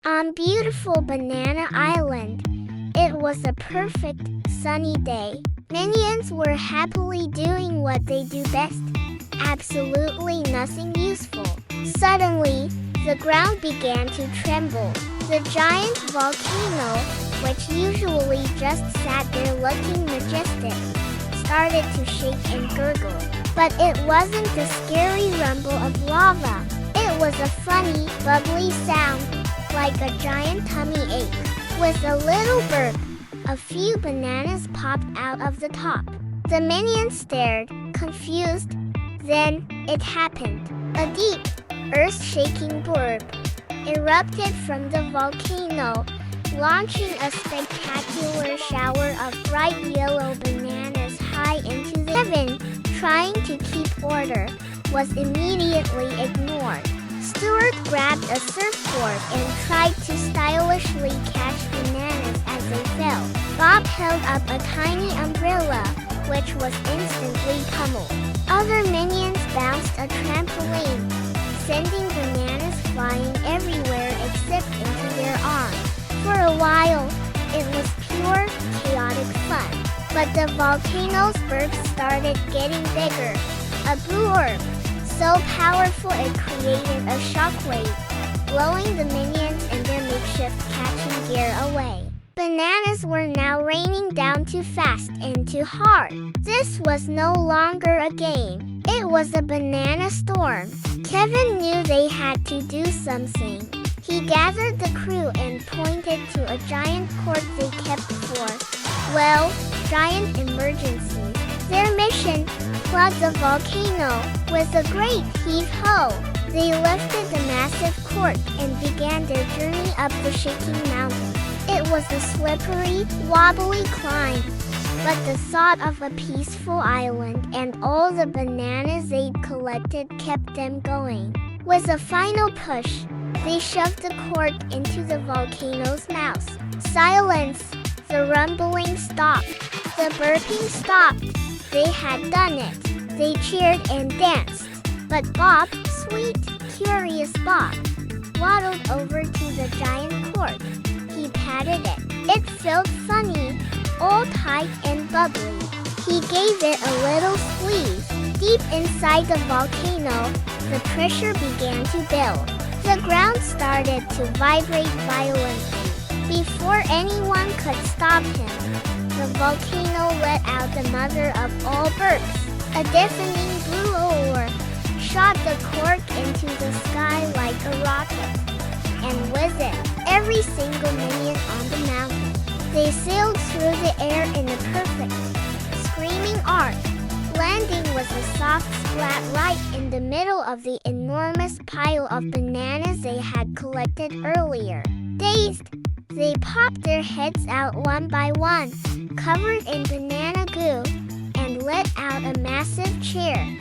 On beautiful Banana Island, it was a perfect, sunny day. Minions were happily doing what they do best. Absolutely nothing useful. Suddenly, the ground began to tremble. The giant volcano, which usually just sat there looking majestic, started to shake and gurgle. But it wasn't the scary rumble of lava. It was a funny, bubbly sound, like a giant tummy ache. With a little burp, a few bananas popped out of the top. The minions stared, confused. Then, it happened. A deep, earth-shaking burp erupted from the volcano, launching a spectacular shower of bright yellow bananas high into the heaven. Trying to keep order was immediately ignored. Stuart grabbed a surfboard and tried to stylishly catch bananas as they fell. Bob held up a tiny umbrella, which was instantly pummeled. Other minions bounced a trampoline, sending bananas flying everywhere except into their arms. For a while, it was pure, chaotic fun. But the volcano's burps started getting bigger. A burp so powerful it created a shockwave, blowing the minions and their makeshift catching gear away. Bananas were now raining down too fast and too hard. This was no longer a game. It was a banana storm. Kevin knew they had to do something. He gathered the crew and pointed to a giant cord they kept for, well, giant emergencies. Their mission, plug the volcano. With a great heave-ho, they lifted the massive cord and began their journey up the shaking mountain. It was a slippery, wobbly climb, but the thought of a peaceful island and all the bananas they'd collected kept them going. With a final push, they shoved the cord into the volcano's mouth. Silence! The rumbling stopped. The burping stopped. They had done it. They cheered and danced. But Bob, sweet, curious Bob, waddled over to the giant cord. He patted it. It felt funny, all tight and bubbly. He gave it a little squeeze. Deep inside the volcano, the pressure began to build. The ground started to vibrate violently. Before anyone could stop him, the volcano let out the mother of all burps. A deafening blue roar shot the cork into the sky like a rocket. And with it, every single minion on the mountain. They sailed through the air in a perfect, screaming arc. Landing was a soft splat right in the middle of the enormous pile of bananas they had collected earlier. Dazed, they popped their heads out one by one, covered in banana goo, and let out a massive cheer.